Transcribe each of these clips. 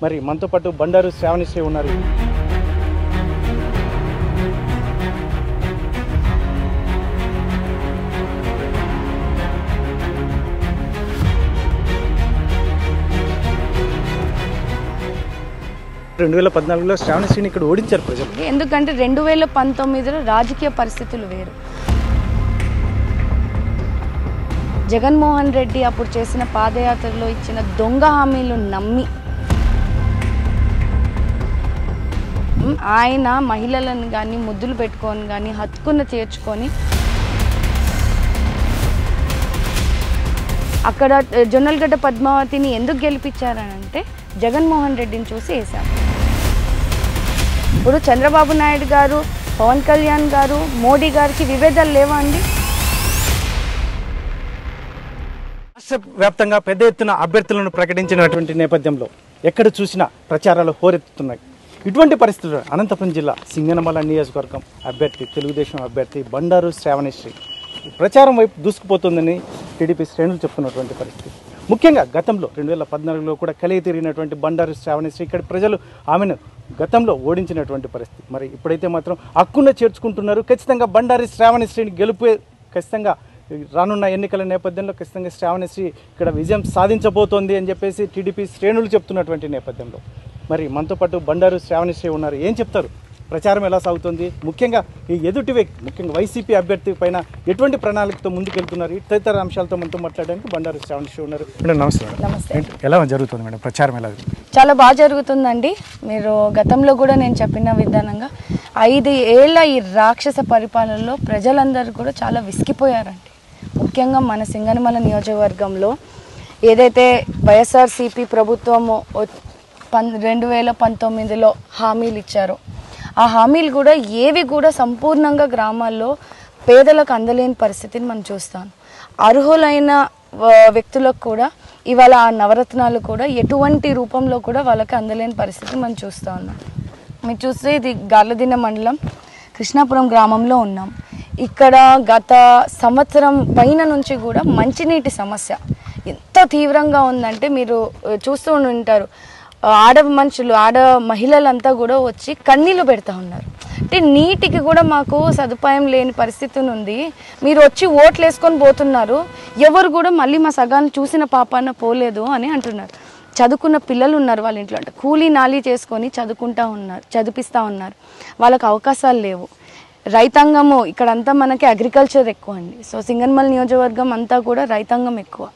మరి మనతో పాటు బండారు శ్రావణిశ్రీ ఉన్నారు. రెండు 2014లో శ్రావణిశ్రీని ఇక్కడ ఓడించారు ప్రజలు. ఎందుకంటే 2019లో రాజకీయ పరిస్థితులు వేరు. జగన్మోహన్ రెడ్డి అప్పుడు చేసిన పాదయాత్రలో ఇచ్చిన దొంగ హామీలు నమ్మి ఆయన మహిళలను కానీ ముద్దులు పెట్టుకొని కానీ హత్తుకున్న చేర్చుకొని అక్కడ జొన్నలగడ్డ పద్మావతిని ఎందుకు గెలిపించారనంటే జగన్మోహన్ రెడ్డిని చూసి వేశారు. ఇప్పుడు చంద్రబాబు నాయుడు గారు, పవన్ కళ్యాణ్ గారు, మోడీ గారికి విభేదాలు లేవా అండి? రాష్ట్ర వ్యాప్తంగా పెద్ద ఎత్తున అభ్యర్థులను ప్రకటించినటువంటి నేపథ్యంలో ఎక్కడ చూసినా ప్రచారాలు హోరెత్తుతున్నాయి. ఇటువంటి పరిస్థితుల్లో అనంతపురం జిల్లా సింగనమల నియోజకవర్గం అభ్యర్థి తెలుగుదేశం అభ్యర్థి బండారు శ్రావణిశ్రీ ప్రచారం వైపు దూసుకుపోతుందని టీడీపీ శ్రేణులు చెప్తున్నటువంటి పరిస్థితి. ముఖ్యంగా గతంలో 2014లో కూడా కలిగి తిరిగినటువంటి బండారు శ్రావణిశ్రీ ఇక్కడ ప్రజలు ఆమెను గతంలో ఓడించినటువంటి పరిస్థితి. మరి ఇప్పుడైతే మాత్రం హక్కున చేర్చుకుంటున్నారు. ఖచ్చితంగా బండారు శ్రావణిశ్రీని గెలుపే ఖచ్చితంగా రానున్న ఎన్నికల నేపథ్యంలో ఖచ్చితంగా శ్రావణిశ్రీ ఇక్కడ విజయం సాధించబోతోంది అని చెప్పేసి టీడీపీ శ్రేణులు చెప్తున్నటువంటి నేపథ్యంలో మరి మనతో పాటు బండారు శ్రావణిశ్రీ ఉన్నారు. ఏం చెప్తారు? ప్రచారం ఎలా సాగుతుంది? ముఖ్యంగా ఈ ఎదుటి వ్యక్తి ముఖ్యంగా వైసీపీ అభ్యర్థి పైన ఎటువంటి ప్రణాళికతో ముందుకెళ్తున్నారు? తదితర అంశాలతో మనతో మాట్లాడడానికి బండారు శ్రావణిశ్రీ ఉన్నారు. మేడం నమస్తే. నమస్తే. ఎలా జరుగుతుంది మేడం ప్రచారం? ఎలా చాలా బాగా జరుగుతుందండి. మీరు గతంలో కూడా నేను చెప్పిన విధానంగా 5 ఏళ్ల ఈ రాక్షస పరిపాలనలో ప్రజలందరూ కూడా చాలా విసిగిపోయారండి. ముఖ్యంగా మన సింగనమల నియోజకవర్గంలో ఏదైతే వైఎస్ఆర్సీపీ ప్రభుత్వము 2019లో హామీలు ఇచ్చారో ఆ హామీలు కూడా ఏవి కూడా సంపూర్ణంగా గ్రామాల్లో పేదలకు అందలేని పరిస్థితిని మనం చూస్తాం. అర్హులైన వ్యక్తులకు కూడా ఇవాళ ఆ నవరత్నాలు కూడా ఎటువంటి రూపంలో కూడా వాళ్ళకి అందలేని పరిస్థితిని మనం చూస్తూ ఉన్నాం. మీరు చూస్తే ఇది గార్లదిన్న మండలం కృష్ణాపురం గ్రామంలో ఉన్నాం. ఇక్కడ గత సంవత్సరం పైన నుంచి కూడా మంచినీటి సమస్య ఎంత తీవ్రంగా ఉందంటే మీరు చూస్తూ ఉంటారు. ఆడ మహిళలంతా కూడా వచ్చి కన్నీళ్ళు పెడతా ఉన్నారు. అంటే నీటికి కూడా మాకు సదుపాయం లేని పరిస్థితి ఉంది, మీరు వచ్చి ఓట్లు వేసుకొని పోతున్నారు, ఎవరు కూడా మళ్ళీ మా సగాన్ని చూసిన పాపాన పోలేదు అని అంటున్నారు. చదువుకున్న పిల్లలు ఉన్నారు వాళ్ళ ఇంట్లో, అంటే కూలీ నాలీ చేసుకొని చదివిస్తూ ఉన్నారు. వాళ్ళకి అవకాశాలు లేవు. రైతాంగము ఇక్కడంతా మనకి అగ్రికల్చర్ ఎక్కువ అండి. సో సింగనమల నియోజకవర్గం అంతా కూడా రైతాంగం ఎక్కువ.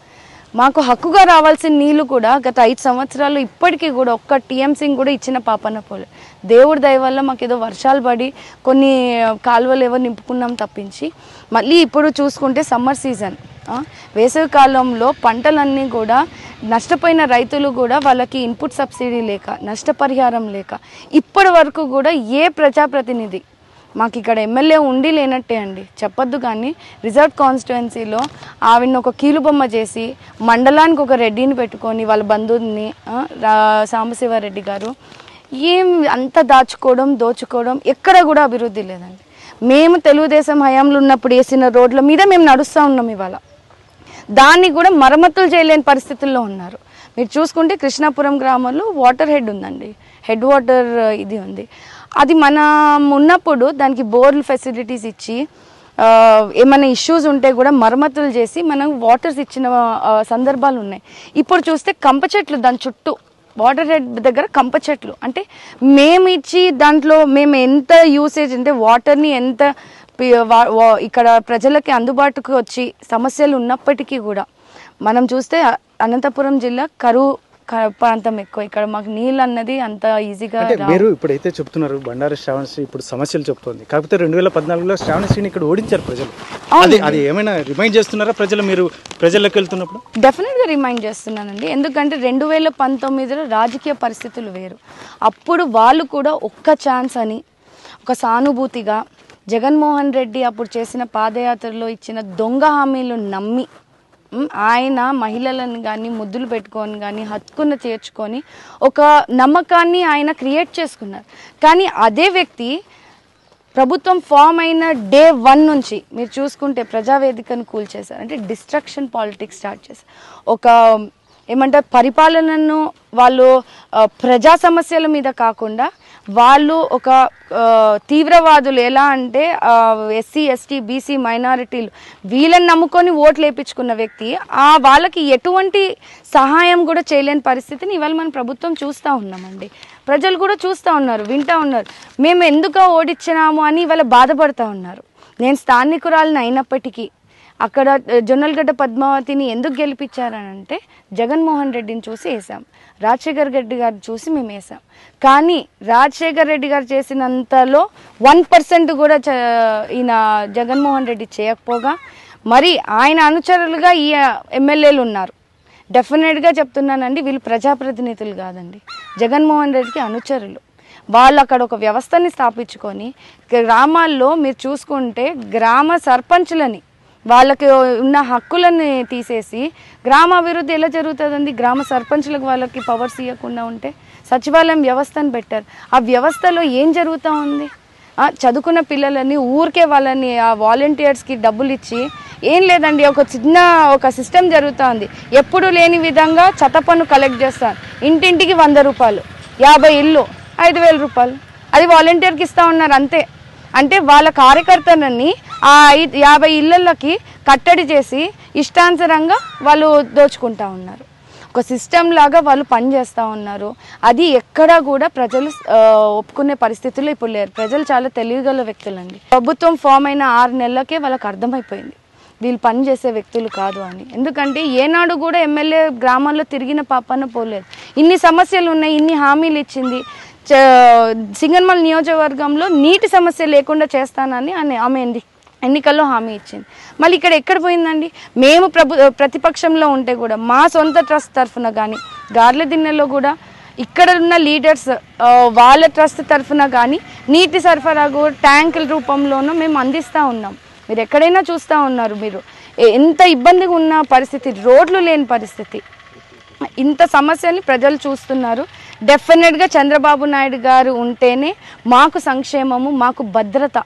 మాకు హక్కుగా రావాల్సిన నీళ్లు కూడా గత 5 సంవత్సరాలు ఇప్పటికీ కూడా ఒక్క టీఎంసీని కూడా ఇచ్చిన పాపన పోలే. దేవుడి దయ వల్ల మాకు ఏదో వర్షాలు పడి కొన్ని కాలువలు ఏవో నింపుకున్నాం తప్పించి, మళ్ళీ ఇప్పుడు చూసుకుంటే సమ్మర్ సీజన్ వేసవి కాలంలో పంటలన్నీ కూడా నష్టపోయిన రైతులు కూడా వాళ్ళకి ఇన్పుట్ సబ్సిడీ లేక నష్టపరిహారం లేక ఇప్పటి వరకు కూడా ఏ ప్రజాప్రతినిధి మాకు ఇక్కడ ఎమ్మెల్యే ఉండి లేనట్టే అండి చెప్పొద్దు. కానీ రిజర్వ్ కాన్స్టిట్యుయెన్సీలో ఆవిడని ఒక కీలుబొమ్మ చేసి మండలానికి ఒక రెడ్డిని పెట్టుకొని వాళ్ళ బంధువుని సాంబశివారెడ్డి గారు ఏం అంత దోచుకోవడం ఎక్కడ కూడా అభివృద్ధి లేదండి. మేము తెలుగుదేశం హయాంలో ఉన్నప్పుడు వేసిన రోడ్ల మీద మేము నడుస్తూ ఉన్నాం. ఇవాళ దాన్ని కూడా మరమ్మతులు చేయలేని పరిస్థితుల్లో ఉన్నారు. మీరు చూసుకుంటే కృష్ణాపురం గ్రామంలో వాటర్ హెడ్ ఉందండి, హెడ్ వాటర్ ఇది ఉంది. అది మనం ఉన్నప్పుడు దానికి బోర్లు ఫెసిలిటీస్ ఇచ్చి ఏమైనా ఇష్యూస్ ఉంటే కూడా మరమ్మతులు చేసి మనం వాటర్స్ ఇచ్చిన సందర్భాలు ఉన్నాయి. ఇప్పుడు చూస్తే కంప చెట్లు దాని చుట్టూ వాటర్ హెడ్ దగ్గర కంప చెట్లు, అంటే మేము ఇచ్చి దాంట్లో మేము ఎంత యూసేజ్ అంటే వాటర్ని ఎంత ఇక్కడ ప్రజలకి అందుబాటుకు వచ్చి సమస్యలు ఉన్నప్పటికీ కూడా మనం చూస్తే అనంతపురం జిల్లా కరువు ప్రాంతం ఎక్కువ. ఇక్కడ మాకు నీళ్ళు అన్నది అంత ఈజీగా. మీరు ఇప్పుడైతే చెప్తున్నారు బండారు శ్రావణిశ్రీ ఇప్పుడు సమస్యలు చెప్తుంది, కాకపోతే 2014లో శ్రావణిశ్రీని ఇక్కడ ఓడించారు ప్రజలు. అది ఏమైనా రిమైండ్ చేస్తున్నారా ప్రజలు? మీరు ప్రజల్లోకి వెళ్తున్నప్పుడు డెఫినెట్గా రిమైండ్ చేస్తున్నానండి. ఎందుకంటే 2019లో రాజకీయ పరిస్థితులు వేరు. అప్పుడు వాళ్ళు కూడా ఒక్క ఛాన్స్ అని ఒక సానుభూతిగా జగన్మోహన్ రెడ్డి అప్పుడు చేసిన పాదయాత్రలో ఇచ్చిన దొంగ హామీలు నమ్మి ఆయన మహిళలను కానీ ముద్దులు పెట్టుకొని కానీ హత్తుకున్న చేర్చుకొని ఒక నమ్మకాన్ని ఆయన క్రియేట్ చేసుకున్నారు. కానీ అదే వ్యక్తి ప్రభుత్వం ఫామ్ అయిన డే 1 నుంచి మీరు చూసుకుంటే ప్రజావేదికను కూల్చేశారు. అంటే డిస్ట్రక్షన్ పాలిటిక్స్ స్టార్ట్ చేశారు. ఒక ఏమంటారు పరిపాలనను వాళ్ళు ప్రజా సమస్యల మీద కాకుండా వాళ్ళు ఒక తీవ్రవాదులు, ఎలా అంటే ఎస్సీ ఎస్టీ బీసీ మైనారిటీలు వీళ్ళని నమ్ముకొని ఓట్లు వేయించుకున్న వ్యక్తి వాళ్ళకి ఎటువంటి సహాయం కూడా చేయలేని పరిస్థితిని ఇవాళ మన ప్రభుత్వం చూస్తూ ఉన్నామండి. ప్రజలు కూడా చూస్తూ ఉన్నారు, వింటూ ఉన్నారు. మేము ఎందుకు ఓడిచ్చినాము అని ఇవాళ బాధపడుతూ ఉన్నారు. నేను స్థానికురాలని అయినప్పటికీ అక్కడ జొన్నలగడ్డ పద్మావతిని ఎందుకు గెలిపించారనంటే జగన్మోహన్ రెడ్డిని చూసి వేసాం, రాజశేఖర్ రెడ్డి గారు చూసి మేము వేసాం. కానీ రాజశేఖర్ రెడ్డి గారు చేసినంతలో 1% కూడా ఈయన జగన్మోహన్ రెడ్డి చేయకపోగా మరి ఆయన అనుచరులుగా ఈ ఎమ్మెల్యేలు ఉన్నారు. డెఫినెట్గా చెప్తున్నానండి, వీళ్ళు ప్రజాప్రతినిధులు కాదండి, జగన్మోహన్ రెడ్డికి అనుచరులు. వాళ్ళు అక్కడ ఒక వ్యవస్థని స్థాపించుకొని గ్రామాల్లో మీరు చూసుకుంటే గ్రామ సర్పంచులని వాళ్ళకి ఉన్న హక్కులని తీసేసి గ్రామాభివృద్ధి ఎలా జరుగుతుందండి? గ్రామ సర్పంచులకు వాళ్ళకి పవర్స్ ఇవ్వకుండా ఉంటే సచివాలయం వ్యవస్థను పెట్టారు. ఆ వ్యవస్థలో ఏం జరుగుతూ ఉంది? చదువుకున్న పిల్లలని ఊరికే వాళ్ళని ఆ వాలంటీర్స్కి డబ్బులు ఇచ్చి ఏం లేదండి, ఒక సిస్టమ్ జరుగుతూ ఉంది. ఎప్పుడు లేని విధంగా చెత్తపన్ను కలెక్ట్ చేస్తారు. ఇంటింటికి 100 రూపాయలు, 50 ఇల్లు 5,000 రూపాయలు, అది వాలంటీర్కి ఇస్తూ ఉన్నారు అంతే. అంటే వాళ్ళ కార్యకర్తలని ఆ 50 ఇళ్ళకి కట్టడి చేసి ఇష్టానుసారంగా వాళ్ళు దోచుకుంటా ఉన్నారు. ఒక సిస్టమ్ లాగా వాళ్ళు పనిచేస్తూ ఉన్నారు. అది ఎక్కడా కూడా ప్రజలు ఒప్పుకునే పరిస్థితుల్లో ఇప్పుడు లేరు. ప్రజలు చాలా తెలివిగల వ్యక్తులండి. ప్రభుత్వం ఫామ్ అయిన 6 నెలలకే వాళ్ళకి అర్థమైపోయింది వీళ్ళు పని చేసే వ్యక్తులు కాదు అని. ఎందుకంటే ఏనాడు కూడా ఎమ్మెల్యే గ్రామాల్లో తిరిగిన పాపన పోలేదు. ఇన్ని సమస్యలు ఉన్నాయి, ఇన్ని హామీలు ఇచ్చింది. సింగనమల నియోజకవర్గంలో నీటి సమస్య లేకుండా చేస్తానని ఆమె ఎన్నికల్లో హామీ ఇచ్చింది. మళ్ళీ ఇక్కడ ఎక్కడ పోయిందండి? మేము ప్రతిపక్షంలో ఉంటే కూడా మా సొంత ట్రస్ట్ తరఫున కానీ గార్లదిన్నెలో కూడా ఇక్కడ ఉన్న లీడర్స్ వాళ్ళ ట్రస్ట్ తరఫున కానీ నీటి సరఫరా కూడా ట్యాంకుల రూపంలోనూ మేము అందిస్తూ ఉన్నాం. మీరు ఎక్కడైనా చూస్తూ ఉన్నారు. మీరు ఎంత ఇబ్బందిగా ఉన్న పరిస్థితి, రోడ్లు లేని పరిస్థితి, ఇంత సమస్యని ప్రజలు చూస్తున్నారు. డెఫినెట్గా చంద్రబాబు నాయుడు గారు ఉంటేనే మాకు సంక్షేమము, మాకు భద్రత,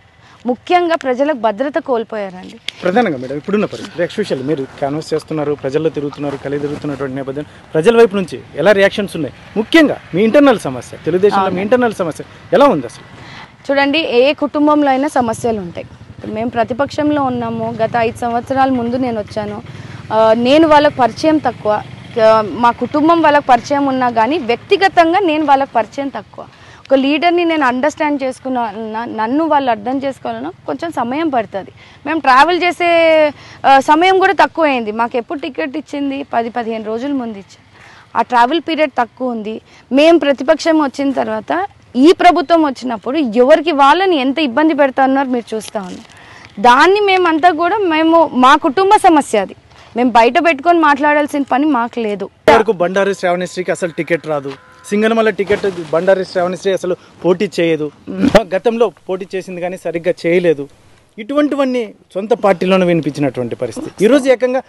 ముఖ్యంగా ప్రజలకు భద్రత కోల్పోయారండి. ప్రధానంగా మేడం ఇప్పుడున్న పరిస్థితి ఎక్స్పెషల్లీ మీరు క్యాన్వాస్ చేస్తున్నారు, ప్రజల్లో తిరుగుతున్నారు, తిరుగుతున్నటువంటి నేపథ్యం ప్రజల వైపు నుంచి ఎలా రియాక్షన్స్ ఉన్నాయి? ముఖ్యంగా మీ ఇంటర్నల్ సమస్య, తెలుగుదేశంలో మీ ఇంటర్నల్ సమస్య ఎలా ఉంది అసలు? చూడండి, ఏ కుటుంబంలో అయినా సమస్యలు ఉంటాయి. మేము ప్రతిపక్షంలో ఉన్నాము. గత 5 సంవత్సరాల ముందు నేను వచ్చాను. నేను వాళ్ళకి పరిచయం తక్కువ, మా కుటుంబం వాళ్ళకి పరిచయం ఉన్నా కానీ వ్యక్తిగతంగా నేను వాళ్ళకి పరిచయం తక్కువ. ఒక లీడర్ని నేను అండర్స్టాండ్ చేసుకున్నా, నన్ను వాళ్ళు అర్థం చేసుకోవాలన్నా కొంచెం సమయం పడుతుంది. మేము ట్రావెల్ చేసే సమయం కూడా తక్కువైంది. మాకు ఎప్పుడు టికెట్ ఇచ్చింది? 10-15 రోజుల ముందు ఇచ్చింది. ఆ ట్రావెల్ పీరియడ్ తక్కువ ఉంది. మేము ప్రతిపక్షం వచ్చిన తర్వాత ఈ ప్రభుత్వం వచ్చినప్పుడు ఎవరికి వాళ్ళని ఎంత ఇబ్బంది పెడతా ఉన్నారు మీరు చూస్తూ ఉన్నారు. దాన్ని మేమంతా కూడా మా కుటుంబ సమస్య, అది మేము బయట పెట్టుకొని మాట్లాడాల్సిన పని మాకు లేదు. బండారు శ్రావణశ్రీకి అసలు టికెట్ రాదు. సింగనమల టికెట్ బండారు శ్రావణశ్రీ అసలు పోటీ చేయదు. గతంలో పోటీ చేసింది కానీ సరిగ్గా చేయలేదు. ఇటువంటివన్నీ సొంత పార్టీలోనే వినిపించినటువంటి పరిస్థితి. ఈరోజు ఏకంగా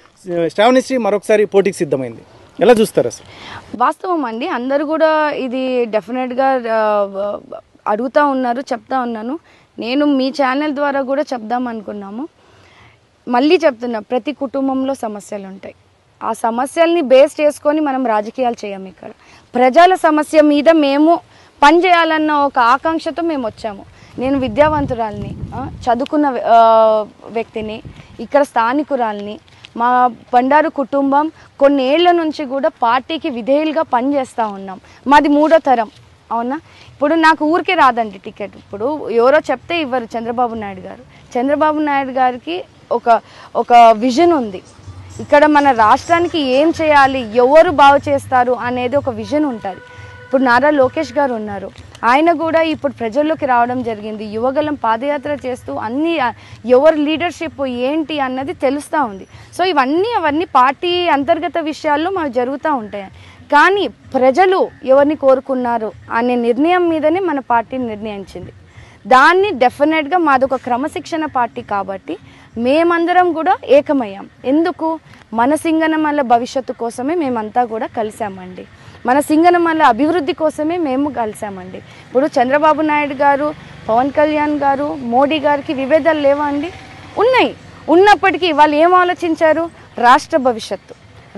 శ్రావణశ్రీ మరొకసారి పోటీకి సిద్ధమైంది. ఎలా చూస్తారు అసలు? వాస్తవం అండి, అందరూ కూడా ఇది డెఫినెట్గా అడుగుతూ ఉన్నారు, చెప్తా ఉన్నాను. నేను మీ ఛానల్ ద్వారా కూడా చెప్దాం అనుకున్నాము. మళ్ళీ చెప్తున్నా, ప్రతి కుటుంబంలో సమస్యలు ఉంటాయి. ఆ సమస్యల్ని బేస్ చేసుకొని మనం రాజకీయాలు చేయం. ఇక్కడ ప్రజల సమస్య మీద మేము పనిచేయాలన్న ఒక ఆకాంక్షతో మేము వచ్చాము. నేను విద్యావంతురాల్ని, చదువుకున్న వ్యక్తిని, ఇక్కడ స్థానికురాల్ని. మా బండారు కుటుంబం కొన్నేళ్ల నుంచి కూడా పార్టీకి విధేయులుగా పనిచేస్తూ ఉన్నాం. మాది 3వ తరం, అవునా? ఇప్పుడు నాకు ఊరికే రాదండి టికెట్. ఇప్పుడు ఎవరో చెప్తే ఇవ్వరు. చంద్రబాబు నాయుడు గారికి ఒక విజన్ ఉంది. ఇక్కడ మన రాష్ట్రానికి ఏం చేయాలి, ఎవరు బాగు చేస్తారు అనేది ఒక విజన్ ఉంటుంది. ఇప్పుడు నారా లోకేష్ గారు ఉన్నారు, ఆయన కూడా ఇప్పుడు ప్రజల్లోకి రావడం జరిగింది. యువగలం పాదయాత్ర చేస్తూ ఎవరి లీడర్షిప్ ఏంటి అన్నది తెలుస్తూ ఉంది. సో అవన్నీ పార్టీ అంతర్గత విషయాల్లో మాకు జరుగుతూ ఉంటాయి. కానీ ప్రజలు ఎవరిని కోరుకున్నారు అనే నిర్ణయం మీదనే మన పార్టీ నిర్ణయించింది. దాన్ని డెఫినెట్గా మాదొక క్రమశిక్షణ పార్టీ కాబట్టి మేమందరం కూడా ఏకమయ్యాం. ఎందుకు? మన సింగనమల భవిష్యత్తు కోసమే మేమంతా కూడా కలిసామండి. మన సింగనమల అభివృద్ధి కోసమే మేము కలిసామండి. ఇప్పుడు చంద్రబాబు నాయుడు గారు, పవన్ కళ్యాణ్ గారు, మోడీ గారికి విభేదాలు లేవా అండి? ఉన్నాయి. ఉన్నప్పటికీ వాళ్ళు ఏం ఆలోచించారు? రాష్ట్ర భవిష్యత్తు.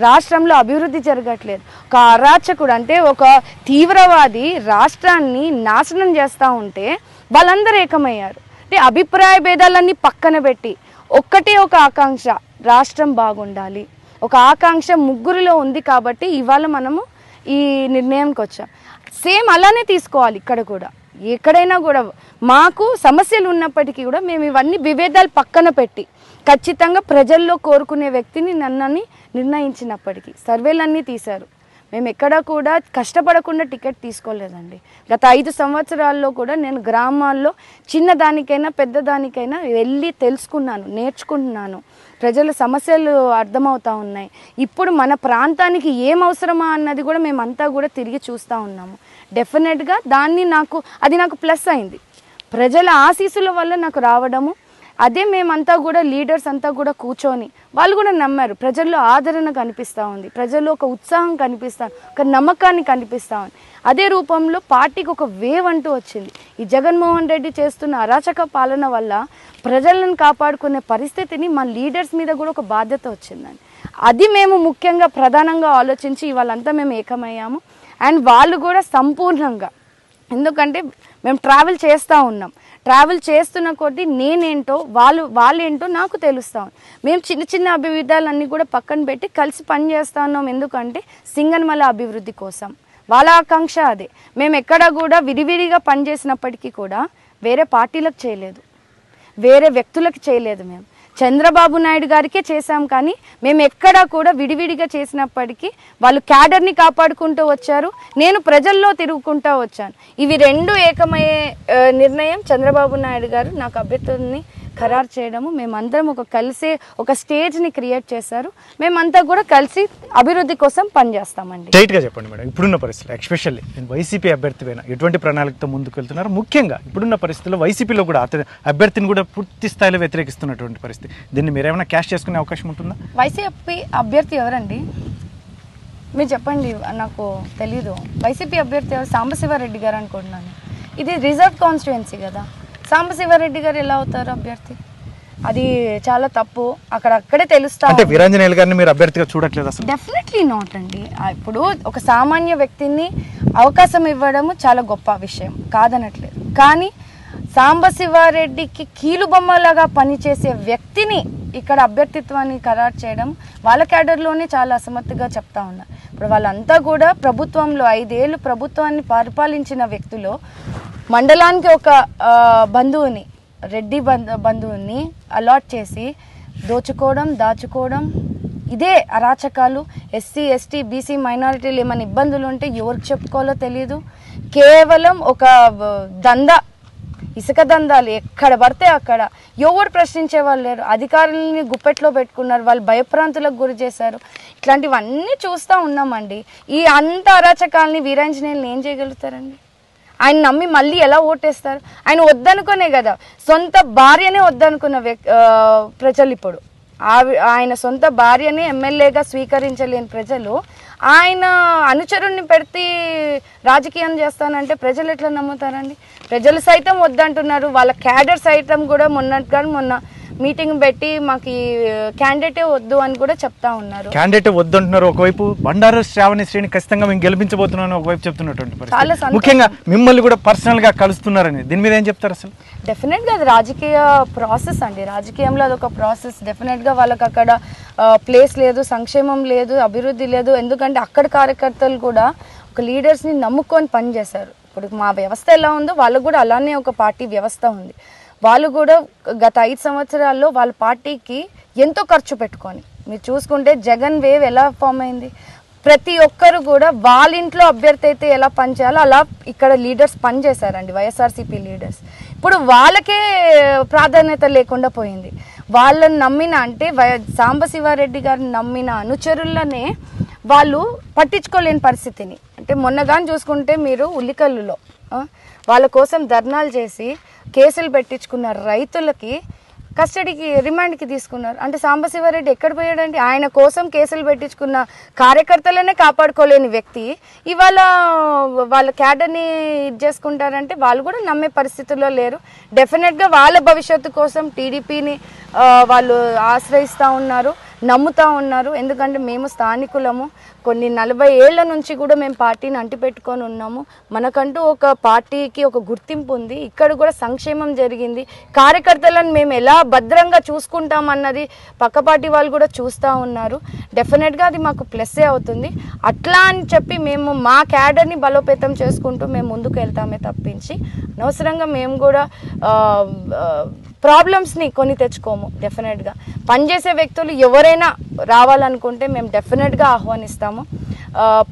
రాష్ట్రంలో అభివృద్ధి జరగట్లేదు. ఒక అరాచకుడు అంటే ఒక తీవ్రవాది రాష్ట్రాన్ని నాశనం చేస్తూ ఉంటే వాళ్ళందరూ ఏకమయ్యారు. అంటే అభిప్రాయ భేదాలన్నీ పక్కన పెట్టి ఒక్కటే ఒక ఆకాంక్ష, రాష్ట్రం బాగుండాలి. ఒక ఆకాంక్ష ముగ్గురిలో ఉంది కాబట్టి ఇవాళ మనము ఈ నిర్ణయానికి వచ్చాం. సేమ్ అలానే తీసుకోవాలి ఇక్కడ కూడా. ఎక్కడైనా కూడా మాకు సమస్యలు ఉన్నప్పటికీ కూడా మేము ఇవన్నీ విభేదాలు పక్కన పెట్టి ఖచ్చితంగా ప్రజల్లో కోరుకునే వ్యక్తిని నన్నని నిర్ణయించినప్పటికీ సర్వేలన్నీ తీశారు. మేము ఎక్కడా కూడా కష్టపడకుండా టికెట్ తీసుకోలేదండి. గత 5 సంవత్సరాల్లో కూడా నేను గ్రామాల్లో చిన్నదానికైనా పెద్దదానికైనా వెళ్ళి తెలుసుకున్నాను, నేర్చుకుంటున్నాను. ప్రజల సమస్యలు అర్థమవుతూ ఉన్నాయి. ఇప్పుడు మన ప్రాంతానికి ఏం అవసరమా అన్నది కూడా మేమంతా కూడా తిరిగి చూస్తూ ఉన్నాము. డెఫినెట్గా అది నాకు ప్లస్ అయింది. ప్రజల ఆశీస్సుల వల్ల నాకు రావడము, అదే మేమంతా కూడా లీడర్స్ అంతా కూడా కూర్చొని వాళ్ళు కూడా నమ్మారు. ప్రజల్లో ఆదరణ కనిపిస్తూ ఉంది, ప్రజల్లో ఒక ఉత్సాహం కనిపిస్తాను, ఒక నమ్మకాన్ని కనిపిస్తూ ఉంది. అదే రూపంలో పార్టీకి ఒక వేవ్ అంటూ వచ్చింది. ఈ జగన్మోహన్ రెడ్డి చేస్తున్న అరాచక పాలన వల్ల ప్రజలను కాపాడుకునే పరిస్థితిని మా లీడర్స్ మీద కూడా ఒక బాధ్యత వచ్చిందని అది మేము ముఖ్యంగా ప్రధానంగా ఆలోచించి వాళ్ళంతా మేము ఏకమయ్యాము. అండ్ వాళ్ళు కూడా సంపూర్ణంగా, ఎందుకంటే మేము ట్రావెల్ చేస్తూ ఉన్నాం, ట్రావెల్ చేస్తున్న కొద్దీ నేనేంటో వాళ్ళేంటో నాకు తెలుస్తాం. మేము చిన్న చిన్న అభివృద్ధాలన్నీ కూడా పక్కన పెట్టి కలిసి పని చేస్తూ ఉన్నాం. ఎందుకంటే సింగనమల అభివృద్ధి కోసం వాళ్ళ ఆకాంక్ష అదే. మేము ఎక్కడ కూడా విడివిడిగా పనిచేసినప్పటికీ కూడా వేరే పార్టీలకు చేయలేదు, వేరే వ్యక్తులకు చేయలేదు. మేము చంద్రబాబు నాయుడు గారికే చేశాం. కానీ మేము ఎక్కడా కూడా విడివిడిగా చేసినప్పటికీ వాళ్ళు క్యాడర్ని కాపాడుకుంటూ వచ్చారు, నేను ప్రజల్లో తిరుగుకుంటూ వచ్చాను. ఇవి రెండు ఏకమయ్యే నిర్ణయం చంద్రబాబు నాయుడు గారు నాకు అభ్యర్థుల్ని ఖరారు చేయడము. మేమందరం కలిసే ఒక స్టేజ్ని క్రియేట్ చేశారు. మేమంతా కూడా కలిసి అభివృద్ధి కోసం పనిచేస్తామండి. స్ట్రైట్గా చెప్పండి మేడం, ఇప్పుడున్న పరిస్థితులు ఎస్పెషల్లీ నేను వైసీపీ అభ్యర్థి పైన ఎటువంటి ప్రణాళికతో ముందుకు వెళ్తున్నారు? ముఖ్యంగా ఇప్పుడున్న పరిస్థితుల్లో వైసీపీలో కూడా అభ్యర్థిని కూడా పూర్తి స్థాయిలో వ్యతిరేకిస్తున్నటువంటి పరిస్థితి. దీన్ని మీరు ఏమైనా క్యాష్ చేసుకునే అవకాశం ఉంటుందా? వైసీపీ అభ్యర్థి ఎవరండి మీరు చెప్పండి, నాకు తెలీదు. వైసీపీ అభ్యర్థి ఎవరు? సాంబశివారెడ్డి గారు అనుకుంటున్నాను. ఇది రిజర్వ్ కాన్స్టిట్యుయెన్సీ కదా, సాంబశివారెడ్డి గారు ఎలా అవుతారు అభ్యర్థి? అది చాలా తప్పు. అక్కడే తెలుస్తా. అంటే వీరాంజనేయులు గారిని మీరు అభ్యర్థిగా చూడట్లేదు అసలు? డెఫినెట్లీ నాట్ అండి. ఇప్పుడు ఒక సామాన్య వ్యక్తిని అవకాశం ఇవ్వడము చాలా గొప్ప విషయం, కాదనట్లేదు. కానీ సాంబశివారెడ్డికి కీలుబొమ్మలాగా పనిచేసే వ్యక్తిని ఇక్కడ అభ్యర్థిత్వాన్ని ఖరారు చేయడం వాళ్ళ క్యాడర్లోనే చాలా అసమర్థగా చెప్తా ఉన్నారు. ఇప్పుడు వాళ్ళంతా కూడా ప్రభుత్వంలో 5 ఏళ్ళు ప్రభుత్వాన్ని పరిపాలించిన వ్యక్తులు మండలానికి ఒక బంధువుని, రెడ్డి బంధువుని అలాట్ చేసి దోచుకోవడం, దాచుకోవడం, ఇదే అరాచకాలు. ఎస్సీ, ఎస్టీ, బీసీ మైనారిటీలు ఏమైనా ఇబ్బందులు ఉంటే ఎవరికి చెప్పుకోవాలో తెలియదు. కేవలం ఒక ఇసుక దందాలు ఎక్కడ పడితే అక్కడ, ఎవరు ప్రశ్నించే వాళ్ళు లేరు. అధికారులని గుప్పెట్లో పెట్టుకున్నారు, వాళ్ళు భయప్రాంతులకు గురి చేశారు. ఇట్లాంటివన్నీ చూస్తూ ఉన్నామండి. ఈ అంత అరాచకాలని వీరాంజనేయులు ఏం చేయగలుగుతారండి? ఆయన నమ్మి మళ్ళీ ఎలా ఓటేస్తారు? ఆయన వద్దనుకునే కదా, సొంత భార్యనే వద్దనుకున్న ప్రజలు ఇప్పుడు ఆయన సొంత భార్యని ఎమ్మెల్యేగా స్వీకరించలేని ప్రజలు ఆయన అనుచరుణ్ణి పెడితే రాజకీయం చేస్తానంటే ప్రజలు ఎట్లా నమ్ముతారండి? ప్రజలు సైతం వద్దంటున్నారు. వాళ్ళ క్యాడర్ సైతం కూడా మొన్న మీటింగ్ పెట్టి మాకు ఈ క్యాండిడేటే వద్దు అని కూడా చెప్తా ఉన్నారు. క్యాండిడేట్ వద్దు అంటున్నారు ఒకవైపు, బండారు శ్రావణిశ్రీని ఖచ్చితంగా మేము గెలిపించబోతున్నాను ఒకవైపు చెప్తున్నటువంటి పరిస్థితి. ముఖ్యంగా మిమ్మల్ని కూడా పర్సనల్ గా కలుస్తున్నారని, దీని మీద ఏం చెప్తారు అసలు? డెఫినెట్ గా అది రాజకీయ ప్రాసెస్ అండి. రాజకీయంలో అదొక ప్రాసెస్. డెఫినెట్ గా వాళ్ళకి అక్కడ ప్లేస్ లేదు, సంక్షేమం లేదు, అభివృద్ధి లేదు. ఎందుకంటే అక్కడ కార్యకర్తలు కూడా ఒక లీడర్స్ ని నమ్ముకొని పనిచేశారు. ఇప్పుడు మా వ్యవస్థ ఎలా ఉందో వాళ్ళకు కూడా అలానే ఒక పార్టీ వ్యవస్థ ఉంది. వాళ్ళు కూడా గత 5 సంవత్సరాల్లో వాళ్ళ పార్టీకి ఎంతో ఖర్చు పెట్టుకొని, మీరు చూసుకుంటే జగన్ వేవ్ ఎలా ఫామ్ అయింది, ప్రతి ఒక్కరు కూడా వాళ్ళ ఇంట్లో అభ్యర్థి అయితే ఎలా పనిచేయాలో అలా ఇక్కడ లీడర్స్ పనిచేశారండి, వైఎస్ఆర్సీపీ లీడర్స్. ఇప్పుడు వాళ్ళకే ప్రాధాన్యత లేకుండా పోయింది. వాళ్ళని నమ్మిన, అంటే సాంబశివారెడ్డి గారిని నమ్మిన అనుచరులనే వాళ్ళు పట్టించుకోలేని పరిస్థితిని. అంటే మొన్నగాని చూసుకుంటే మీరు ఉల్లికల్లులో వాళ్ళ కోసం ధర్నాలు చేసి కేసులు పెట్టించుకున్న రైతులకి కస్టడీకి, రిమాండ్కి తీసుకున్నారు. అంటే సాంబశివారెడ్డి ఎక్కడ పోయాడండి? ఆయన కోసం కేసులు పెట్టించుకున్న కార్యకర్తలనే కాపాడుకోలేని వ్యక్తి ఇవాళ వాళ్ళ క్యాడర్ని ఇది చేసుకుంటారంటే వాళ్ళు కూడా నమ్మే పరిస్థితుల్లో లేరు. డెఫినెట్గా వాళ్ళ భవిష్యత్తు కోసం టీడీపీని వాళ్ళు ఆశ్రయిస్తూ ఉన్నారు. నమ్ముతా ఉన్నారు. ఎందుకంటే మేము స్థానికులము, కొన్ని 40 ఏళ్ల నుంచి కూడా మేము పార్టీని అంటిపెట్టుకొని ఉన్నాము. మనకంటూ ఒక పార్టీకి ఒక గుర్తింపు ఉంది. ఇక్కడ కూడా సంక్షేమం జరిగింది. కార్యకర్తలను మేము ఎలా భద్రంగా చూసుకుంటామన్నది పక్క పార్టీ వాళ్ళు కూడా చూస్తూ ఉన్నారు. డెఫినెట్గా అది మాకు ప్లస్సే అవుతుంది. అట్లా అని చెప్పి మేము మా క్యాడర్ని బలోపేతం చేసుకుంటూ మేము ముందుకు వెళ్తామే తప్పించి అనవసరంగా మేము కూడా ప్రాబ్లమ్స్ని కొని తెచ్చుకోము. డెఫినెట్గా పనిచేసే వ్యక్తులు ఎవరైనా రావాలనుకుంటే మేము డెఫినెట్గా ఆహ్వానిస్తాము.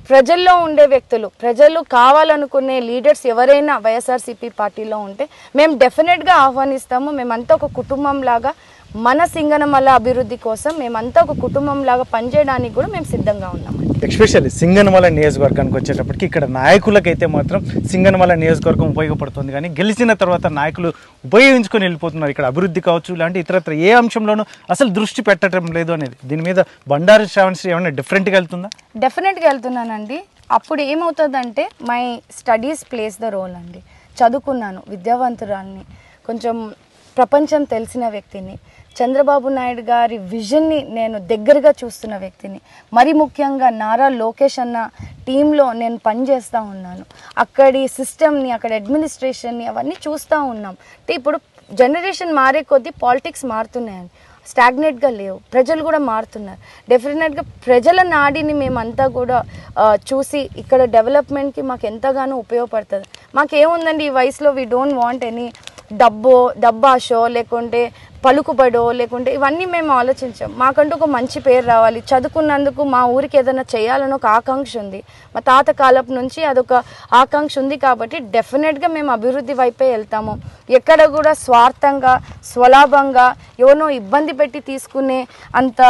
ప్రజల్లో ఉండే వ్యక్తులు, ప్రజలు కావాలనుకునే లీడర్స్ ఎవరైనా వైఎస్ఆర్సీపీ పార్టీలో ఉంటే మేము డెఫినెట్గా ఆహ్వానిస్తాము. మేమంతా ఒక కుటుంబం లాగా మన సింగనమల అభివృద్ధి కోసం మేమంతా ఒక కుటుంబం లాగా పనిచేయడానికి కూడా మేము సిద్ధంగా ఉన్నామండి. ఎస్పెషల్లీ సింగనమల నియోజకవర్గానికి వచ్చేటప్పటికి ఇక్కడ నాయకులకైతే మాత్రం సింగనమల నియోజకవర్గం ఉపయోగపడుతుంది, కానీ గెలిచిన తర్వాత నాయకులు ఉపయోగించుకొని వెళ్ళిపోతున్నారు. ఇక్కడ అభివృద్ధి కావచ్చు, ఇలాంటి ఇతరత్ర ఏ అంశంలోనూ అసలు దృష్టి పెట్టడం లేదు అనేది. దీని మీద బండారు శ్రావణశ్రీ ఏమైనా డిఫరెంట్గా వెళ్తుందా? డెఫినెట్గా వెళ్తున్నానండి. అప్పుడు ఏమవుతుందంటే my studies plays the role అండి. చదువుకున్నాను, విద్యావంతురాల్ని, కొంచెం ప్రపంచం తెలిసిన వ్యక్తిని, చంద్రబాబు నాయుడు గారి విజన్ని నేను దగ్గరగా చూస్తున్న వ్యక్తిని, మరి ముఖ్యంగా నారా లోకేష్ అన్న టీంలో నేను పనిచేస్తూ ఉన్నాను. అక్కడి సిస్టమ్ని, అక్కడ అడ్మినిస్ట్రేషన్ని అవన్నీ చూస్తూ ఉన్నాం. అంటే ఇప్పుడు జనరేషన్ మారే కొద్దీ పాలిటిక్స్ మారుతున్నాయండి, స్టాగ్నేట్గా లేవు. ప్రజలు కూడా మారుతున్నారు. డెఫినెట్గా ప్రజల నాడిని మేమంతా కూడా చూసి ఇక్కడ డెవలప్మెంట్కి మాకు ఎంతగానో ఉపయోగపడుతుంది. మాకేముందండి ఈ వయసులో, వీ డోంట్ వాంట్ ఎనీ డబ్బాషో లేకుంటే పలుకుబడో లేకుంటే ఇవన్నీ మేము ఆలోచించాం. మాకంటూ ఒక మంచి పేరు రావాలి, చదువుకున్నందుకు మా ఊరికి ఏదైనా చేయాలని ఒక ఆకాంక్ష ఉంది. మా తాత కాలపు నుంచి అదొక ఆకాంక్ష ఉంది. కాబట్టి డెఫినెట్గా మేము అభివృద్ధి వైపే వెళ్తాము. ఎక్కడ కూడా స్వార్థంగా, స్వలాభంగా ఎవరినో ఇబ్బంది పెట్టి తీసుకునే అంత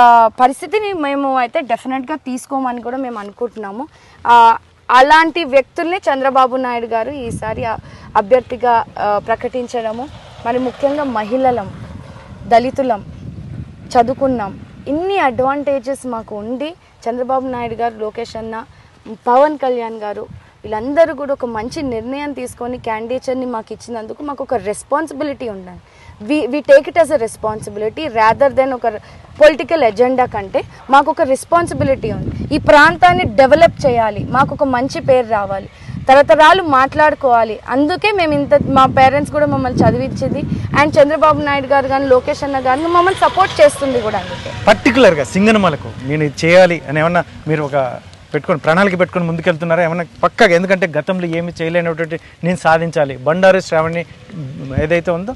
పరిస్థితిని మేము అయితే డెఫినెట్గా తీసుకోమని కూడా మేము అనుకుంటున్నాము. అలాంటి వ్యక్తుల్ని చంద్రబాబు నాయుడు గారు ఈసారి అభ్యర్థిగా ప్రకటించడము, మరి ముఖ్యంగా మహిళలం, దళితులం, చదువుకున్నాం, ఇన్ని అడ్వాంటేజెస్ మాకు ఉండి చంద్రబాబు నాయుడు గారు, లోకేష్ అన్న, పవన్ కళ్యాణ్ గారు వీళ్ళందరూ కూడా ఒక మంచి నిర్ణయం తీసుకొని క్యాండిడేచర్ని మాకు ఇచ్చినందుకు మాకు ఒక రెస్పాన్సిబిలిటీ ఉండాలి. We take it as a responsibility rather than ఒక పొలిటికల్ ఎజెండా కంటే మాకు ఒక రెస్పాన్సిబిలిటీ ఉంది. ఈ ప్రాంతాన్ని డెవలప్ చేయాలి, మాకు ఒక మంచి పేరు రావాలి, తరతరాలు మాట్లాడుకోవాలి. అందుకే మేము ఇంత, మా పేరెంట్స్ కూడా మమ్మల్ని చదివించింది, అండ్ చంద్రబాబు నాయుడు గారు కానీ లోకేష్ అన్న గారిని మమ్మల్ని సపోర్ట్ చేస్తుంది కూడా. అందుకే పర్టికులర్గా సింగనమలకు నేను ఇది చేయాలి అని ఏమన్నా మీరు ఒక ప్రణాళిక పెట్టుకొని ముందుకెళ్తున్నారా ఏమన్నా పక్కగా? ఎందుకంటే గతంలో ఏమి చేయలేనటువంటి నేను సాధించాలి, బండారు శ్రావణి ఏదైతే ఉందో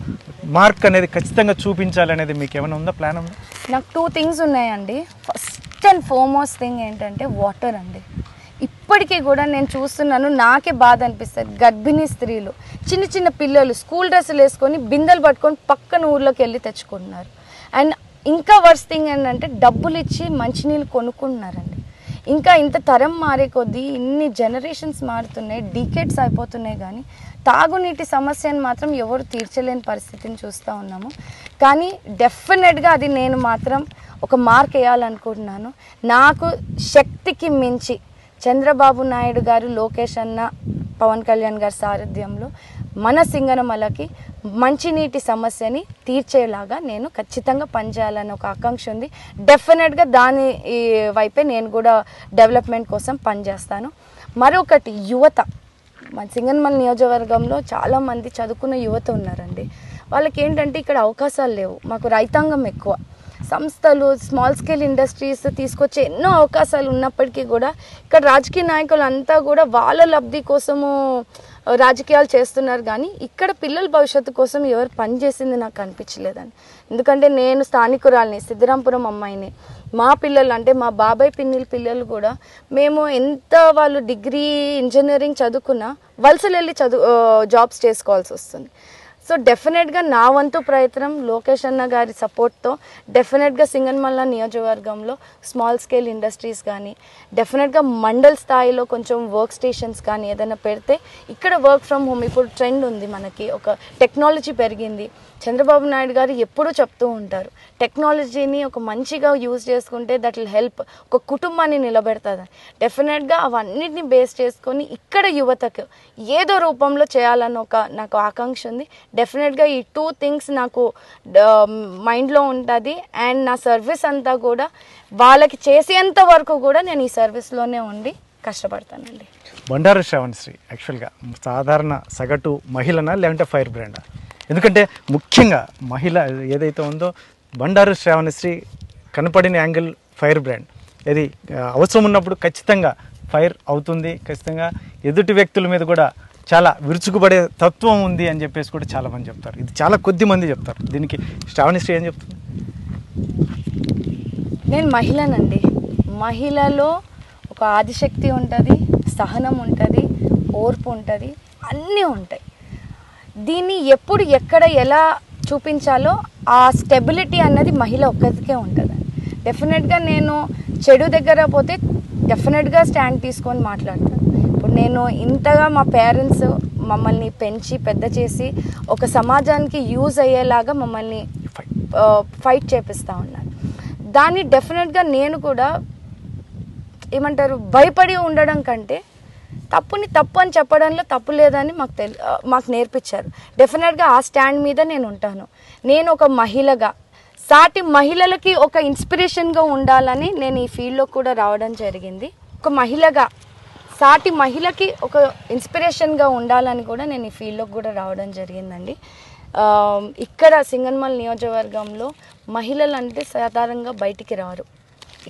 మార్క్ అనేది ఖచ్చితంగా చూపించాలి అనేది మీకు ఏమైనా ఉందా, ప్లాన్ ఉందా? నాకు 2 థింగ్స్ ఉన్నాయండి. ఫస్ట్ అండ్ ఫార్మోస్ట్ థింగ్ ఏంటంటే వాటర్ అండి. ఇప్పటికీ కూడా నేను చూస్తున్నాను, నాకే బాధ అనిపిస్తుంది. గర్భిణీ స్త్రీలు, చిన్న చిన్న పిల్లలు స్కూల్ డ్రెస్సులు వేసుకొని బిందెలు పట్టుకొని పక్కన ఊర్లోకి వెళ్ళి తెచ్చుకుంటున్నారు. అండ్ ఇంకా వర్స్ట్ థింగ్ ఏంటంటే డబ్బులు ఇచ్చి మంచినీళ్ళు కొనుక్కుంటున్నారండి. ఇంకా ఇంత తరం మారే కొద్దీ ఇన్ని జనరేషన్స్ మారుతున్నాయి, డీకేడ్స్ అయిపోతున్నాయి, కానీ తాగునీటి సమస్యను మాత్రం ఎవరు తీర్చలేని పరిస్థితిని చూస్తూ ఉన్నాము. కానీ డెఫినెట్గా అది నేను మాత్రం ఒక మార్క్ వేయాలనుకుంటున్నాను. నాకు శక్తికి మించి చంద్రబాబు నాయుడు గారు, లోకేష్ అన్న, పవన్ కళ్యాణ్ గారి సారథ్యంలో మన సింగనమలకి మంచినీటి సమస్యని తీర్చేలాగా నేను ఖచ్చితంగా పనిచేయాలని ఒక ఆకాంక్ష ఉంది. డెఫినెట్గా దాని వైపే నేను కూడా డెవలప్మెంట్ కోసం పనిచేస్తాను. మరొకటి యువత, మన సింగనమల నియోజకవర్గంలో చాలామంది చదువుకున్న యువత ఉన్నారండి. వాళ్ళకి ఏంటంటే ఇక్కడ అవకాశాలు లేవు. మాకు రైతాంగం ఎక్కువ, సంస్థలు, స్మాల్ స్కేల్ ఇండస్ట్రీస్ తీసుకొచ్చే ఎన్నో అవకాశాలు ఉన్నప్పటికీ కూడా ఇక్కడ రాజకీయ నాయకులు అంతా కూడా వాళ్ళ లబ్ధి కోసము రాజకీయాలు చేస్తున్నారు, కానీ ఇక్కడ పిల్లల భవిష్యత్తు కోసం ఎవరు పనిచేసింది నాకు అనిపించలేదండి. ఎందుకంటే నేను స్థానికురాల్ని, సిద్ధరాంపురం అమ్మాయిని. మా పిల్లలు అంటే మా బాబాయ్ పిన్నిల పిల్లలు కూడా మేము ఎంత వాళ్ళు డిగ్రీ ఇంజనీరింగ్ చదువుకున్నా వలసలు వెళ్ళి జాబ్స్ చేసుకోవాల్సి వస్తుంది. సో డెఫినెట్గా నా వంతు ప్రయత్నం లోకేష్ అన్న గారి సపోర్ట్తో డెఫినెట్గా సింగనమల నియోజకవర్గంలో స్మాల్ స్కేల్ ఇండస్ట్రీస్ కానీ, డెఫినెట్గా మండల్ స్థాయిలో కొంచెం వర్క్ స్టేషన్స్ కానీ ఏదైనా పెడితే ఇక్కడ వర్క్ ఫ్రమ్ హోమ్ ఇప్పుడు ట్రెండ్ ఉంది, మనకి ఒక టెక్నాలజీ పెరిగింది. చంద్రబాబు నాయుడు గారు ఎప్పుడూ చెప్తూ ఉంటారు, టెక్నాలజీని ఒక మంచిగా యూజ్ చేసుకుంటే దట్ విల్ హెల్ప్, ఒక కుటుంబాన్ని నిలబెడుతుంది. డెఫినెట్గా అవన్నిటిని బేస్ చేసుకొని ఇక్కడ యువతకు ఏదో రూపంలో చేయాలని నాకు ఆకాంక్ష ఉంది. డెఫినెట్గా ఈ 2 థింగ్స్ నాకు మైండ్లో ఉంటుంది. అండ్ నా సర్వీస్ అంతా కూడా వాళ్ళకి చేసేంత వరకు కూడా నేను ఈ సర్వీస్లోనే ఉండి కష్టపడతానండి. బండారు శ్రావణశ్రీ యాక్చువల్గా సాధారణ సగటు మహిళనా లేదంటే ఫైర్ బ్రాండా? ఎందుకంటే ముఖ్యంగా మహిళ ఏదైతే ఉందో బండారు శ్రావణశ్రీ కనపడిన యాంగిల్ ఫైర్ బ్రాండ్. ఇది అవసరం ఉన్నప్పుడు ఖచ్చితంగా ఫైర్ అవుతుంది, ఖచ్చితంగా ఎదుటి వ్యక్తుల మీద కూడా చాలా విరుచుకుపడే తత్వం ఉంది అని చెప్పేసి కూడా చాలామంది చెప్తారు. ఇది చాలా కొద్ది మంది చెప్తారు. దీనికి శ్రావణశ్రీ ఏం చెప్తుంది? నేను మహిళనండి. మహిళలో ఒక ఆదిశక్తి ఉంటుంది, సహనం ఉంటుంది, ఓర్పు ఉంటుంది, అన్నీ ఉంటాయి. దీన్ని ఎప్పుడు ఎక్కడ ఎలా చూపించాలో ఆ స్టెబిలిటీ అన్నది మహిళ ఒక్కరికే ఉంటుంది. డెఫినెట్గా నేను చెడు దగ్గర పోతే డెఫినెట్గా స్టాండ్ తీసుకొని మాట్లాడతాను. ఇప్పుడు నేను ఇంతగా మా పేరెంట్స్ మమ్మల్ని పెంచి పెద్ద చేసి ఒక సమాజానికి యూజ్ అయ్యేలాగా మమ్మల్ని ఫైట్ చేపిస్తూ ఉన్నారు. దాన్ని డెఫినెట్గా నేను కూడా ఏమంటారు భయపడి ఉండడం కంటే తప్పుని తప్పు అని చెప్పడంలో తప్పు లేదని మాకు నేర్పించారు. డెఫినెట్గా ఆ స్టాండ్ మీద నేను ఉంటాను. నేను ఒక మహిళగా సాటి మహిళలకి ఒక ఇన్స్పిరేషన్గా ఉండాలని నేను ఈ ఫీల్డ్లో కూడా రావడం జరిగింది. ఒక మహిళగా సాటి మహిళకి ఒక ఇన్స్పిరేషన్గా ఉండాలని కూడా నేను ఈ ఫీల్డ్లోకి కూడా రావడం జరిగిందండి. ఇక్కడ సింగనమల నియోజకవర్గంలో మహిళలు అంటే సాధారణంగా బయటికి రారు.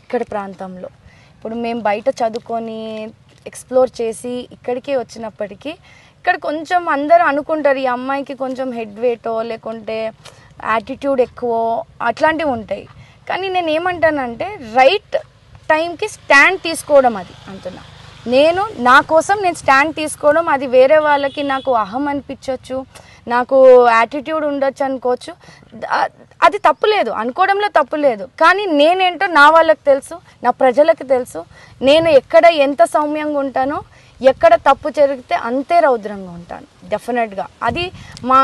ఇక్కడ ప్రాంతంలో ఇప్పుడు మేము బయట చదువుకొని ఎక్స్ప్లోర్ చేసి ఇక్కడికి వచ్చినప్పటికీ ఇక్కడ కొంచెం అందరూ అనుకుంటారు ఈ అమ్మాయికి కొంచెం హెడ్ వెయిటో లేకుంటే యాటిట్యూడ్ ఎక్కువ అట్లాంటివి ఉంటాయి. కానీ నేను ఏమంటానంటే రైట్ టైంకి స్టాండ్ తీసుకోవడం అది అంటున్నా. నేను నా కోసం నేను స్టాండ్ తీసుకోవడం, అది వేరే వాళ్ళకి నాకు అహం అనిపించవచ్చు, నాకు యాటిట్యూడ్ ఉండొచ్చు అనుకోవచ్చు, అది తప్పులేదు, అనుకోవడంలో తప్పులేదు. కానీ నేనేంటో నా వాళ్ళకి తెలుసు, నా ప్రజలకు తెలుసు. నేను ఎక్కడ ఎంత సౌమ్యంగా ఉంటానో, ఎక్కడ తప్పు జరిగితే అంతే రౌద్రంగా ఉంటాను. డెఫినెట్గా అది మా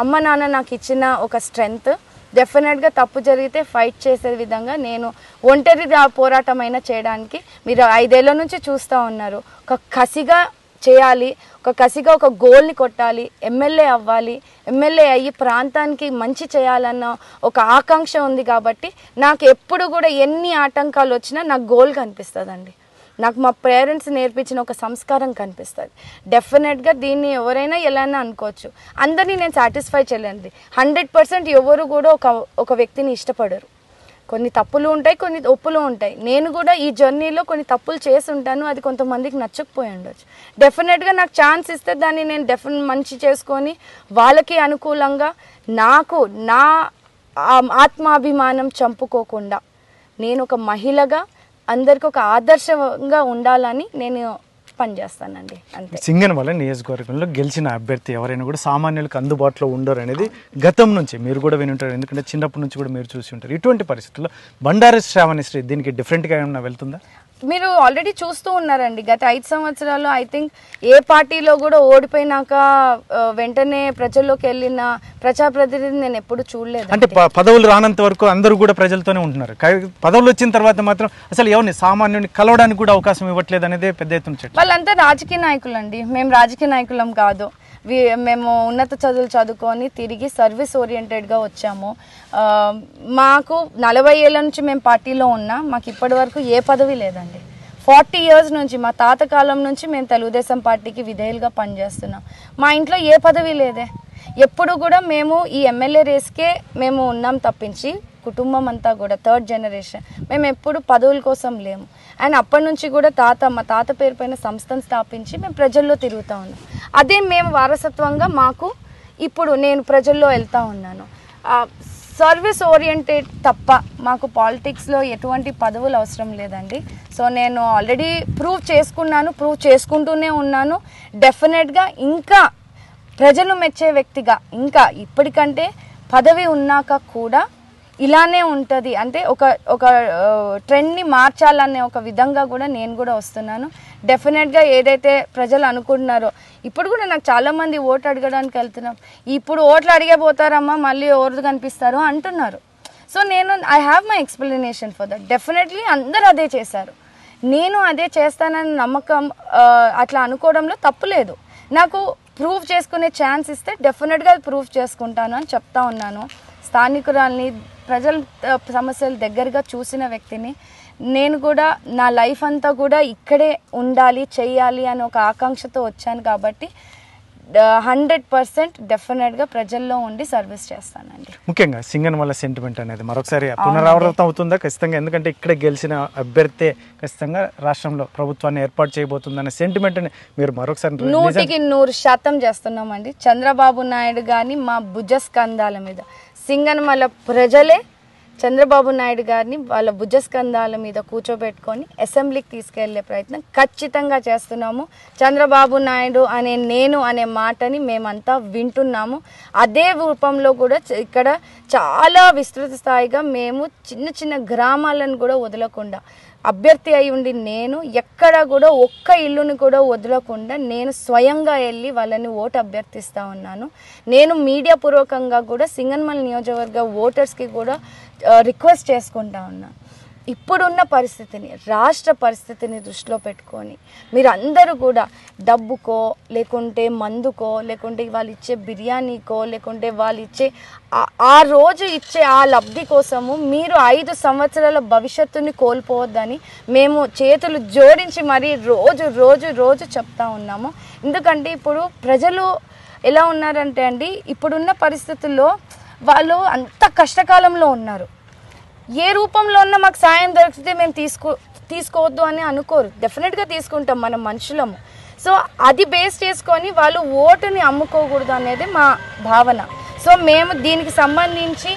అమ్మ నాన్న నాకు ఇచ్చిన ఒక స్ట్రెంగ్త్. డెఫినెట్గా తప్పు జరిగితే ఫైట్ చేసే విధంగా నేను ఒంటరి పోరాటమైనా చేయడానికి మీరు 5 ఏళ్ల నుంచి చూస్తూ ఉన్నారు. ఒక కసిగా చేయాలి, ఒక కసిగా ఒక గోల్ని కొట్టాలి, ఎమ్మెల్యే అవ్వాలి, ఎమ్మెల్యే అయ్యి ప్రాంతానికి మంచి చేయాలన్న ఒక ఆకాంక్ష ఉంది. కాబట్టి నాకు ఎప్పుడు కూడా ఎన్ని ఆటంకాలు వచ్చినా నాకు గోల్ కనిపిస్తుందండి. నాకు మా పేరెంట్స్ నేర్పించిన ఒక సంస్కారం కనిపిస్తుంది. డెఫినెట్గా దీన్ని ఎవరైనా ఎలానా అనుకోవచ్చు, అందరినీ నేను సాటిస్ఫై చేయలేండి. 100% ఎవరు కూడా ఒక వ్యక్తిని ఇష్టపడరు. కొన్ని తప్పులు ఉంటాయి, కొన్ని ఒప్పులు ఉంటాయి. నేను కూడా ఈ జర్నీలో కొన్ని తప్పులు చేసి ఉంటాను, అది కొంతమందికి నచ్చకపోయి ఉండొచ్చు. డెఫినెట్గా నాకు ఛాన్స్ ఇస్తే దాన్ని నేను మంచి చేసుకొని వాళ్ళకి అనుకూలంగా నాకు నా ఆత్మాభిమానం చంపుకోకుండా నేను ఒక మహిళగా అందరికి ఒక ఆదర్శంగా ఉండాలని నేను పనిచేస్తానండి. అంతే. సింగనమల నియోజకవర్గంలో గెలిచిన అభ్యర్థి ఎవరైనా కూడా సామాన్యులకు అందుబాటులో ఉండరు అనేది గతం నుంచి మీరు కూడా విని ఉంటారు, ఎందుకంటే చిన్నప్పటి నుంచి కూడా మీరు చూసి ఉంటారు. ఇటువంటి పరిస్థితుల్లో బండారు శ్రావణశ్రీ దీనికి డిఫరెంట్గా ఏమైనా వెళ్తుందా? మీరు ఆల్రెడీ చూస్తూ ఉన్నారండి, గత 5 సంవత్సరాలు ఐ థింక్ ఏ పార్టీలో కూడా ఓడిపోయినాక వెంటనే ప్రజల్లోకి వెళ్ళిన ప్రజాప్రతినిధి నేను ఎప్పుడు చూడలేదు. అంటే పదవులు రానంత వరకు అందరూ కూడా ప్రజలతోనే ఉంటున్నారు, పదవులు వచ్చిన తర్వాత మాత్రం అసలు ఎవరిని సామాన్యుని కలవడానికి కూడా అవకాశం ఇవ్వట్లేదు అనేది పెద్ద ఎత్తున. వాళ్ళంతా రాజకీయ నాయకులు అండి, మేము రాజకీయ నాయకులం కాదు. మేము ఉన్నత చదువులు చదువుకొని తిరిగి సర్వీస్ ఓరియంటెడ్గా వచ్చాము. మాకు 40 ఏళ్ళ నుంచి మేము పార్టీలో ఉన్నా మాకు ఇప్పటి వరకు ఏ పదవి లేదండి. 40 years నుంచి మా తాత కాలం నుంచి మేము తెలుగుదేశం పార్టీకి విధేయులుగా పనిచేస్తున్నాం. మా ఇంట్లో ఏ పదవి లేదే. ఎప్పుడు కూడా మేము ఈ ఎమ్మెల్యే రేస్కే మేము ఉన్నాం తప్పించి కుటుంబం అంతా కూడా 3rd generation మేము ఎప్పుడు పదవుల కోసం లేము. అండ్ అప్పటి నుంచి కూడా మా తాత పేరు పైన సంస్థను స్థాపించి మేము ప్రజల్లో తిరుగుతూ ఉన్నాం. అదే మేము వారసత్వంగా మాకు ఇప్పుడు నేను ప్రజల్లో వెళ్తూ ఉన్నాను. సర్వీస్ ఓరియంటెడ్ తప్ప మాకు పాలిటిక్స్లో ఎటువంటి పదవులు అవసరం లేదండి. సో నేను ఆల్రెడీ ప్రూవ్ చేసుకున్నాను, ప్రూవ్ చేసుకుంటూనే ఉన్నాను. డెఫినెట్గా ఇంకా ప్రజలు మెచ్చే వ్యక్తిగా, ఇంకా ఇప్పటికంటే పదవి ఉన్నాక కూడా ఇలానే ఉంటుంది అంటే ఒక ట్రెండ్ని మార్చాలనే ఒక విధంగా కూడా నేను కూడా వస్తున్నాను. డెఫినెట్గా ఏదైతే ప్రజలు అనుకుంటున్నారో, ఇప్పుడు కూడా నాకు చాలామంది ఓటు అడగడానికి వెళ్తున్నాం, ఇప్పుడు ఓట్లు అడిగే పోతారమ్మా మళ్ళీ ఎవరు కనిపిస్తారు అంటున్నారు. సో నేను I have my explanation for that. Definitely అందరూ అదే చేశారు, నేను అదే చేస్తానని నమ్మకం అట్లా అనుకోవడంలో తప్పులేదు. నాకు ప్రూవ్ చేసుకునే ఛాన్స్ ఇస్తే డెఫినెట్గా ప్రూవ్ చేసుకుంటాను అని చెప్తా ఉన్నాను. స్థానికురాల్ని, ప్రజల సమస్యలు దగ్గరగా చూసిన వ్యక్తిని నేను కూడా నా లైఫ్ అంతా కూడా ఇక్కడే ఉండాలి, చెయ్యాలి అని ఒక ఆకాంక్షతో వచ్చాను కాబట్టి 100% డెఫినెట్గా ప్రజల్లో ఉండి సర్వీస్ చేస్తానండి. ముఖ్యంగా సింగనమల సెంటిమెంట్ అనేది మరొకసారి పునరావృతం అవుతుందా ఖచ్చితంగా? ఎందుకంటే ఇక్కడ గెలిచిన అభ్యర్థి ఖచ్చితంగా రాష్ట్రంలో ప్రభుత్వాన్ని ఏర్పాటు చేయబోతుందనే సెంటిమెంట్ని మీరు మరొకసారి 100% చేస్తున్నామండి. చంద్రబాబు నాయుడు గారిని మా భుజస్కంధాల మీద, సింగనమల ప్రజలే చంద్రబాబు నాయుడు గారిని వాళ్ళ భుజస్కంధాల మీద కూర్చోబెట్టుకొని అసెంబ్లీకి తీసుకెళ్లే ప్రయత్నం ఖచ్చితంగా చేస్తున్నాము. చంద్రబాబు నాయుడు అనే నేను అనే మాటని మేమంతా వింటున్నాము. అదే రూపంలో కూడా ఇక్కడ చాలా విస్తృత స్థాయిగా మేము చిన్న చిన్న గ్రామాలను కూడా వదలకుండా, అభ్యర్థి అయి ఉండి నేను ఎక్కడ కూడా ఒక్క ఇల్లుని కూడా వదలకుండా నేను స్వయంగా వెళ్ళి వాళ్ళని ఓటు అభ్యర్థిస్తూ ఉన్నాను. నేను మీడియా పూర్వకంగా కూడా సింగనమల నియోజకవర్గ ఓటర్స్కి కూడా రిక్వెస్ట్ చేసుకుంటా ఉన్నాను. ఇప్పుడున్న పరిస్థితిని, రాష్ట్ర పరిస్థితిని దృష్టిలో పెట్టుకొని మీరు అందరూ కూడా డబ్బుకో, లేకుంటే మందుకో, లేకుంటే వాళ్ళు ఇచ్చే బిర్యానీకో, లేకుంటే వాళ్ళు ఇచ్చే ఆ రోజు ఇచ్చే ఆ లబ్ధి కోసము మీరు 5 సంవత్సరాల భవిష్యత్తుని కోల్పోవద్దని మేము చేతులు జోడించి మరీ రోజు రోజు రోజు చెప్తా ఉన్నాము. ఎందుకంటే ఇప్పుడు ప్రజలు ఎలా ఉన్నారంటే అండి, ఇప్పుడున్న పరిస్థితుల్లో వాళ్ళు అంత కష్టకాలంలో ఉన్నారు. ఏ రూపంలో ఉన్నా మాకు సాయం దొరికితే మేము తీసుకోవద్దు అని అనుకోరు. డెఫినెట్గా తీసుకుంటాం, మనం మనుషులము. సో అది బేస్ చేసుకొని వాళ్ళు ఓటుని అమ్ముకోకూడదు అనేది మా భావన. సో మేము దీనికి సంబంధించి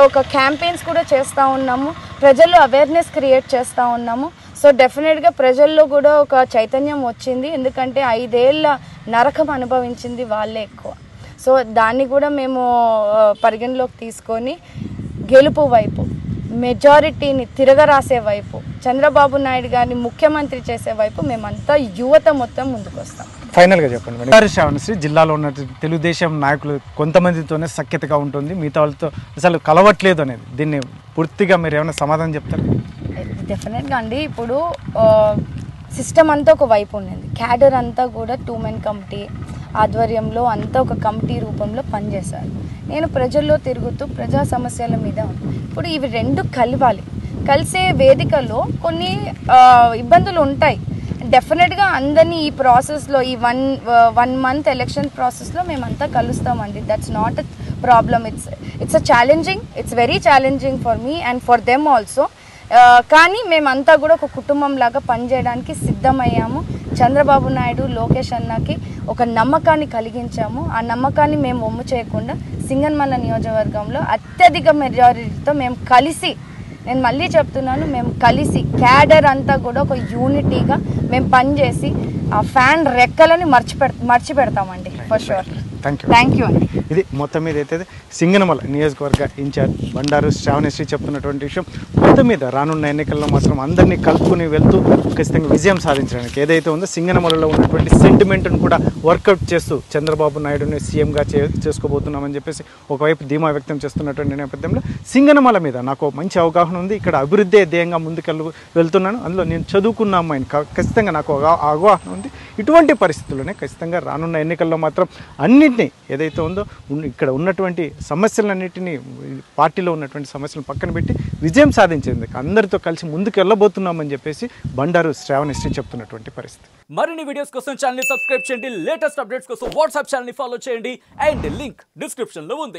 ఒక క్యాంపెయిన్స్ కూడా చేస్తూ ఉన్నాము, ప్రజల్లో అవేర్నెస్ క్రియేట్ చేస్తూ ఉన్నాము. సో డెఫినెట్గా ప్రజల్లో కూడా ఒక చైతన్యం వచ్చింది. ఎందుకంటే 5 ఏళ్ళ నరకం అనుభవించింది వాళ్ళే ఎక్కువ. సో దాన్ని కూడా మేము పరిగణలోకి తీసుకొని గెలుపు వైపు, మెజారిటీని తిరగరాసే వైపు, చంద్రబాబు నాయుడు గారిని ముఖ్యమంత్రి చేసే వైపు మేమంతా యువత మొత్తం ముందుకు వస్తాం. ఫైనల్గా చెప్పండి. శ్రావణశ్రీ జిల్లాలో ఉన్న తెలుగుదేశం నాయకులు కొంతమందితోనే సఖ్యతగా ఉంటుంది, మిగతా వాళ్ళతో అసలు కలవట్లేదు అనేది, దీన్ని పూర్తిగా మీరు ఏమైనా సమాధానం చెప్తారు? డెఫినెట్గా అండి, ఇప్పుడు సిస్టమ్ అంతా ఒక వైపు ఉండింది, క్యాడర్ అంతా కూడా 2 men కమిటీ ఆధ్వర్యంలో అంతా ఒక కమిటీ రూపంలో పనిచేశారు. నేను ప్రజల్లో తిరుగుతూ ప్రజా సమస్యల మీద, ఇప్పుడు ఇవి 2 కలవాలి. కలిసే వేదికలో కొన్ని ఇబ్బందులు ఉంటాయి. డెఫినెట్గా అందరినీ ఈ ప్రాసెస్లో, ఈ వన్ మంత్ ఎలక్షన్ ప్రాసెస్లో మేమంతా కలుస్తామండి. That's not a problem. It's a challenging, it's very challenging for me and for them also. కానీ మేమంతా కూడా ఒక కుటుంబం లాగా పనిచేయడానికి సిద్ధమయ్యాము. చంద్రబాబు నాయుడు, లోకేష్ అన్నకి ఒక నమ్మకాన్ని కలిగించాము. ఆ నమ్మకాన్ని మేము ఒమ్ము చేయకుండా సింగనమల నియోజకవర్గంలో అత్యధిక మెజారిటీతో మేము కలిసి, నేను మళ్ళీ చెప్తున్నాను, మేము కలిసి క్యాడర్ అంతా కూడా ఒక యూనిటీగా మేము పనిచేసి ఆ ఫ్యాన్ రెక్కలని మర్చిపెడతామండి ఫర్ షూర్. థ్యాంక్ యూ అండి. ఇది మొత్తం మీద అయితే సింగనమల నియోజకవర్గ ఇన్ఛార్జ్ బండారు శ్రావణశ్రీ చెప్తున్నటువంటి విషయం. మొత్తం మీద రానున్న ఎన్నికల్లో మాత్రం అందరినీ కలుపుకుని వెళ్తూ ఖచ్చితంగా విజయం సాధించడానికి ఏదైతే ఉందో సింగనమలలో ఉన్నటువంటి సెంటిమెంట్ను కూడా వర్కౌట్ చేస్తూ చంద్రబాబు నాయుడుని సీఎంగా చేసుకోబోతున్నామని చెప్పేసి ఒకవైపు ధీమా వ్యక్తం చేస్తున్నటువంటి నేపథ్యంలో సింగనమల మీద నాకు మంచి అవగాహన ఉంది, ఇక్కడ అభివృద్ధి ధ్యేయంగా వెళ్తున్నాను, అందులో నేను చదువుకున్న అమ్మాయిని, ఖచ్చితంగా నాకు అవగాహన ఉంది. ఇటువంటి పరిస్థితుల్లోనే ఖచ్చితంగా రానున్న ఎన్నికల్లో మాత్రం అన్నింటినీ ఏదైతే ఉందో ఇక్కడ ఉన్నటువంటి సమస్యలన్నింటినీ, పార్టీలో ఉన్నటువంటి సమస్యలను పక్కన పెట్టి విజయం సాధించేందుకు అందరితో కలిసి ముందుకు వెళ్ళబోతున్నామని చెప్పేసి బండారు శ్రావణశ్రీ చెప్తున్నటువంటి పరిస్థితి. మరిన్ని వీడియోస్ కోసం ఛానల్ ని సబ్స్క్రైబ్ చేయండి, లేటెస్ట్ అప్డేట్స్ కోసం వాట్సాప్ ఛానల్ ని ఫాలో చేయండి అండ్ లింక్ డిస్క్రిప్షన్ లో ఉంది.